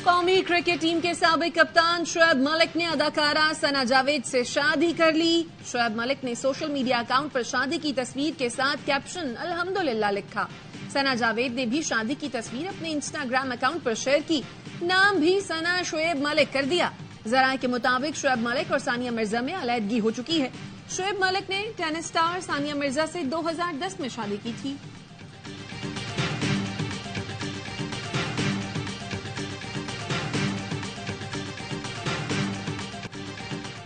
कौमी cricket team के साबिक कप्तान शोएब मलिक ने अदाकारा सना जावेद से शादी कर ली। शोएब मलिक ने सोशल मीडिया अकाउंट पर शादी की तस्वीर के साथ कैप्शन अल्हम्दुलिल्लाह लिखा। सना जावेद ने भी शादी की तस्वीर अपने इंस्टाग्राम अकाउंट पर शेयर की। नाम भी सना शोएब मलिक कर दिया। जराये के मुताबिक शोएब मलिक और सानिया मिर्जा में अलहदगी हो चुकी है। शोएब मलिक ने टेनिस स्टार सानिया मिर्जा से 2010 में शादी की थी।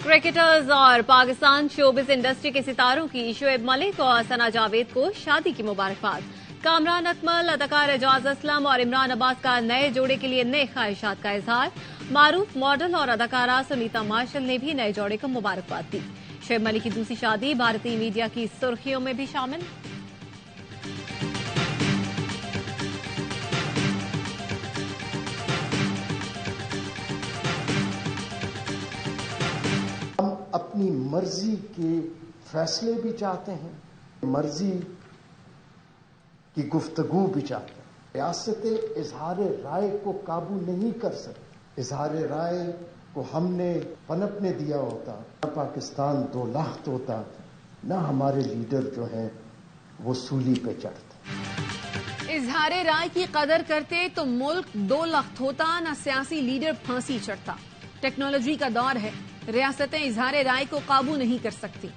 क्रिकेटर्स और पाकिस्तान शोबिस इंडस्ट्री के सितारों की शोएब मलिक और सना जावेद को शादी की मुबारकबाद। कामरान अकमल, अदाकार एजाज असलम और इमरान अब्बास का नए जोड़े के लिए नए ख्वाहिशात का इजहार। मारूफ मॉडल और अदाकारा सुनीता मार्शल ने भी नए जोड़े को मुबारकबाद दी। शोएब मलिक की दूसरी शादी भारतीय मीडिया की सुर्खियों में भी शामिल। अपनी मर्जी के फैसले भी चाहते हैं, मर्जी की गुफ्तगू भी चाहते हैं। रियासतें इजहार राय को काबू नहीं कर सकती। इजहार राय को हमने पनपने दिया होता, पाकिस्तान 2 लाख होता, न हमारे लीडर जो हैं वो सूली पे चढ़ते। इजहार राय की कदर करते तो मुल्क 2 लाख होता, न सियासी लीडर फांसी चढ़ता। टेक्नोलॉजी का दौर है, रियासतें इजहार राय को काबू नहीं कर सकती।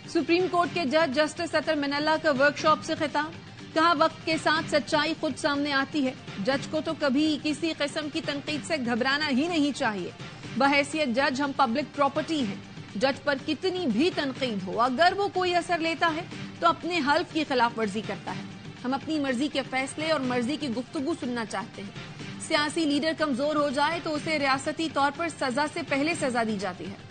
सुप्रीम कोर्ट के जज जस्टिस अतर मिनल्ला का वर्कशॉप से खिताब। कहा, वक्त के साथ सच्चाई खुद सामने आती है। जज को तो कभी किसी किस्म की तनकीद से घबराना ही नहीं चाहिए। बहैसियत जज हम पब्लिक प्रॉपर्टी हैं। जज पर कितनी भी तनकीद हो, अगर वो कोई असर लेता है तो अपने हल्फ की खिलाफ वर्जी करता है। हम अपनी मर्जी के फैसले और मर्जी की गुफ्तगू सुनना चाहते हैं। सियासी लीडर कमजोर हो जाए तो उसे रियासती तौर पर सजा से पहले सजा दी जाती है।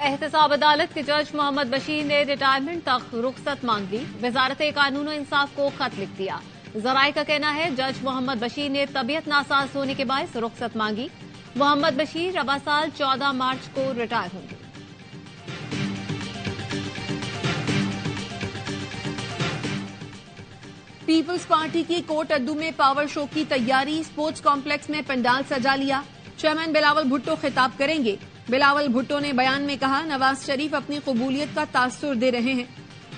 एहतसाब अदालत के जज मोहम्मद बशीर ने रिटायरमेंट तक रुखसत मांग ली। वजारत कानून और इंसाफ को खत लिख दिया। जराये का कहना है जज मोहम्मद बशीर ने तबीयत नासाज होने के बायस रुखसत मांगी। मोहम्मद बशीर रबा साल 14 मार्च को रिटायर होंगे। पीपल्स पार्टी की कोट अद्दू में पावर शो की तैयारी। स्पोर्ट्स कॉम्प्लेक्स में पंडाल सजा लिया। चेयरमैन बिलावल भुट्टो खिताब करेंगे। बिलावल भुट्टो ने बयान में कहा, नवाज शरीफ अपनी कबूलियत का तासुर दे रहे हैं।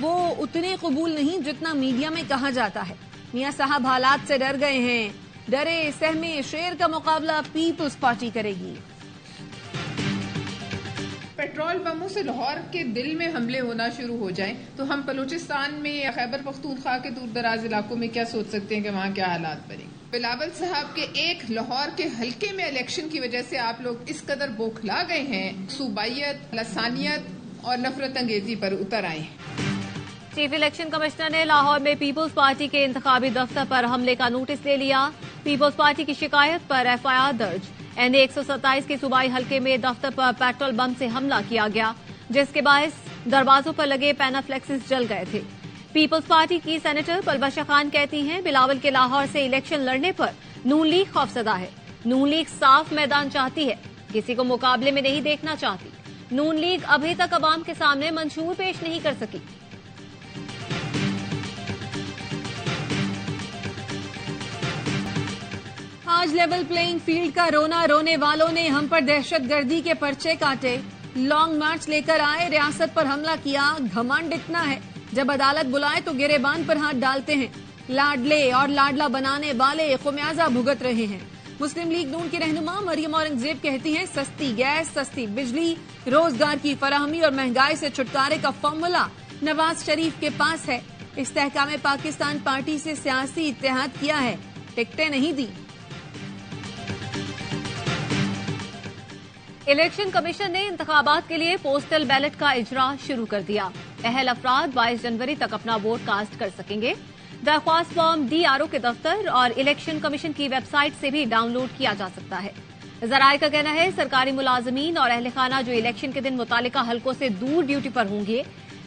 वो उतने कबूल नहीं जितना मीडिया में कहा जाता है। मियां साहब हालात से डर गए हैं। डरे सहमे शेर का मुकाबला पीपल्स पार्टी करेगी। पेट्रोल बमों से लाहौर के दिल में हमले होना शुरू हो जाएं तो हम बलूचिस्तान में या खैबर पख्तूनख्वा के दूर दराज इलाकों में क्या सोच सकते हैं कि वहाँ क्या हालात बनेंगे। बिलावल साहब के एक लाहौर के हल्के में इलेक्शन की वजह से आप लोग इस कदर बौखला गए हैं, सूबाइयत, लसानियत और नफरत अंगेजी पर उतर आए हैं। चीफ इलेक्शन कमिश्नर ने लाहौर में पीपल्स पार्टी के इंतखाबी दफ्तर पर हमले का नोटिस ले लिया। पीपल्स पार्टी की शिकायत पर एफआईआर दर्ज। एनए 127 के सूबाई हल्के में दफ्तर पर पेट्रोल बम से हमला किया गया, जिसके बायस दरवाजों पर लगे पैनाफ्लेक्सिस जल गए थे। पीपल्स पार्टी की सेनेटर पलबशा खान कहती हैं, बिलावल के लाहौर से इलेक्शन लड़ने पर नून लीग खौफजदा है। नून लीग साफ मैदान चाहती है, किसी को मुकाबले में नहीं देखना चाहती। नून लीग अभी तक अवाम के सामने मंशूर पेश नहीं कर सकी। आज लेवल प्लेइंग फील्ड का रोना रोने वालों ने हम पर दहशतगर्दी के पर्चे काटे। लॉन्ग मार्च लेकर आए, रियासत पर हमला किया। घमंड इतना है, जब अदालत बुलाए तो गिरेबान पर हाथ डालते हैं। लाडले और लाडला बनाने वाले खुमियाजा भुगत रहे हैं। मुस्लिम लीग नून की रहनुमा मरियम औरंगजेब कहती हैं, सस्ती गैस, सस्ती बिजली, रोजगार की फराहमी और महंगाई से छुटकारे का फॉर्मूला नवाज शरीफ के पास है। इस्तेहकाम पाकिस्तान पार्टी से सियासी इत्तेहाद किया है, टिकटें नहीं दी। इलेक्शन कमीशन ने इंतखाबात के लिए पोस्टल बैलेट का इजरा शुरू कर दिया। अहल अफराद 22 जनवरी तक अपना वोट कास्ट कर सकेंगे। दरख्वास्त फॉर्म डीआरओ के दफ्तर और इलेक्शन कमीशन की वेबसाइट से भी डाउनलोड किया जा सकता है। जराये का कहना है, सरकारी मुलाजमीन और अहल खाना जो इलेक्शन के दिन मुतालिका हल्कों से दूर ड्यूटी पर होंगे,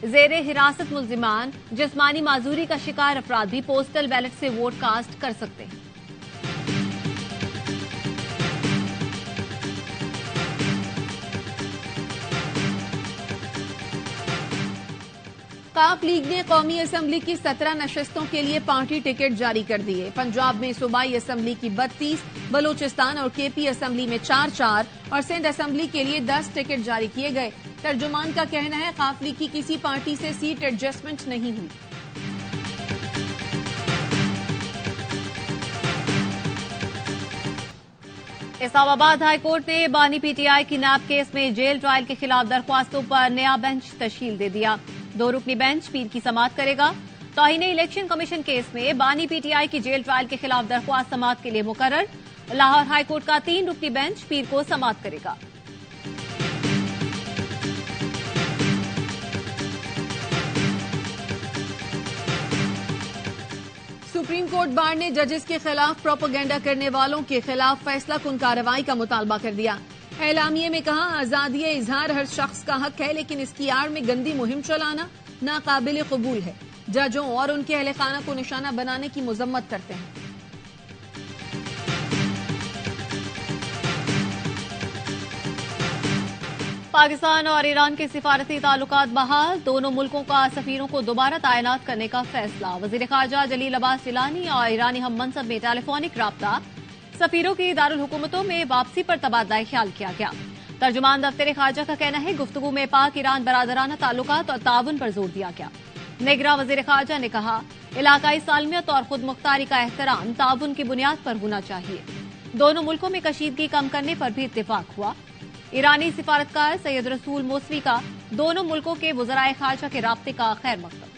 जेरे हिरासत मुल्जिमान, जिस्मानी माजूरी का शिकार अफराद भी पोस्टल बैलेट से वोट कास्ट कर सकते हैं। काफ लीग ने कौमी असम्बली की 17 नशस्तों के लिए पार्टी टिकट जारी कर दिए। पंजाब में सूबाई असम्बली की 32, बलूचिस्तान और केपी असम्बली में 4-4 और सिंध असम्बली के लिए 10 टिकट जारी किए गए। तर्जुमान का कहना है काफ लीग की किसी पार्टी से सीट एडजस्टमेंट नहीं हुई। इस्लामाबाद हाईकोर्ट ने बानी पीटीआई की नैब केस में जेल ट्रायल के खिलाफ दरख्वास्तों पर नया बेंच तश्कील दे दिया। 2 रुकनी बेंच पीर की समाअत करेगा। तौहीन इलेक्शन कमीशन केस में बानी पीटीआई की जेल ट्रायल के खिलाफ दरख्वास्त समाअत के लिए मुकर्रर। लाहौर हाईकोर्ट का 3 रुकनी बेंच पीर को समाअत करेगा। सुप्रीम कोर्ट बार ने जजेस के खिलाफ प्रोपेगेंडा करने वालों के खिलाफ फैसला कुन कार्रवाई का मुतालबा कर दिया। एलामिये में कहा, आजादी इजहार हर शख्स का हक है, लेकिन इसकी आड़ में गंदी मुहिम चलाना नाकाबिल कबूल है। जजों और उनके अहले खाना को निशाना बनाने की मजम्मत करते हैं। पाकिस्तान और ईरान के सिफारती ताल्लुकात बहाल। दोनों मुल्कों का सफीरों को दोबारा तैनात करने का फैसला। वजीर खारजा जलील अब्बास जिलानी और ईरानी हम मनसब में टेलीफोनिक राब्ता। सफीरों की दारुल हुकूमतों में वापसी पर तबादला ख्याल किया गया। तर्जुमान दफ्तर खारजा का कहना है, गुफ्तगू में पाक ईरान बरादराना ताल्लुकात और ताउन पर जोर दिया गया। निगरां वजीर खारजा ने कहा, इलाकाई सालमियत और खुद मुख्तारी का एहतराम ताउन की बुनियाद पर होना चाहिए। दोनों मुल्कों में कशीदगी कम करने पर भी इत्तेफाक हुआ। ईरानी सिफारतकार सैयद रसूल मोसवी का दोनों मुल्कों के वज़राए खारजा के राब्ते का खैर मकदम।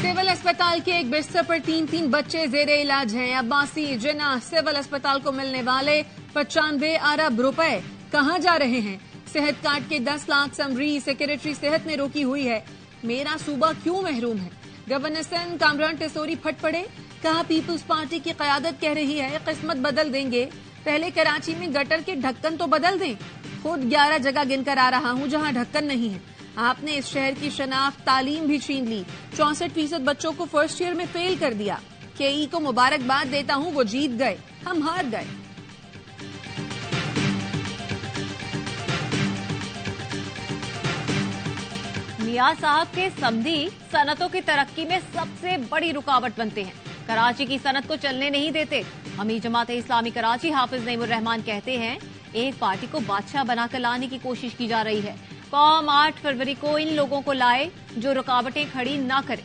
सिविल अस्पताल के एक बिस्तर पर 3 बच्चे जेरे इलाज हैं। अब्बासी जिन्ना सिविल अस्पताल को मिलने वाले 95 अरब रुपए कहां जा रहे हैं? सेहत कार्ड के 10 लाख समरी सेक्रेटरी सेहत ने रोकी हुई है। मेरा सूबा क्यों महरूम है? गवर्नर सिंध कामरान टिसोरी फट पड़े। कहा, पीपुल्स पार्टी की कयादत कह रही है किस्मत बदल देंगे। पहले कराची में गटर के ढक्कन तो बदल दें। खुद 11 जगह गिनकर आ रहा हूं जहां ढक्कन नहीं है। आपने इस शहर की शनाख्त तालीम भी छीन ली। 64% बच्चों को फर्स्ट ईयर में फेल कर दिया। केई को मुबारकबाद देता हूं, वो जीत गए, हम हार गए। मियां साहब के समधी सनतों की तरक्की में सबसे बड़ी रुकावट बनते हैं। कराची की सनत को चलने नहीं देते। अमीर जमात इस्लामी कराची हाफिज नईमुर रहमान कहते हैं, एक पार्टी को बादशाह बनाकर लाने की कोशिश की जा रही है। कौम 8 फरवरी को इन लोगों को लाए जो रुकावटें खड़ी ना करें।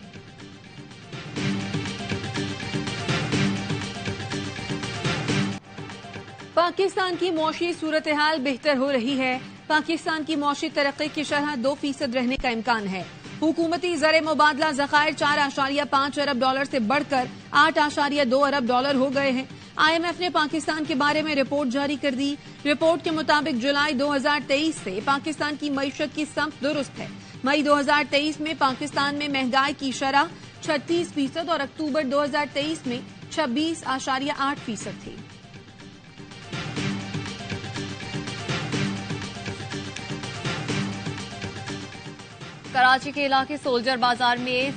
पाकिस्तान की मौशी सूरत हाल बेहतर हो रही है। पाकिस्तान की मौशी तरक्की की शरह 2% रहने का इम्कान है। हुकूमती ज़र मुबादला ज़खायर 4.5 अरब डॉलर से बढ़कर 8.2 अरब डॉलर हो गए हैं। IMF ने पाकिस्तान के बारे में रिपोर्ट जारी कर दी। रिपोर्ट के मुताबिक जुलाई 2023 से पाकिस्तान की मईशत की समत दुरुस्त है। मई 2023 में पाकिस्तान में महंगाई की शरह 36% और अक्टूबर 2023 में 26.8% थी। कराची के इलाके सोल्जर बाजार में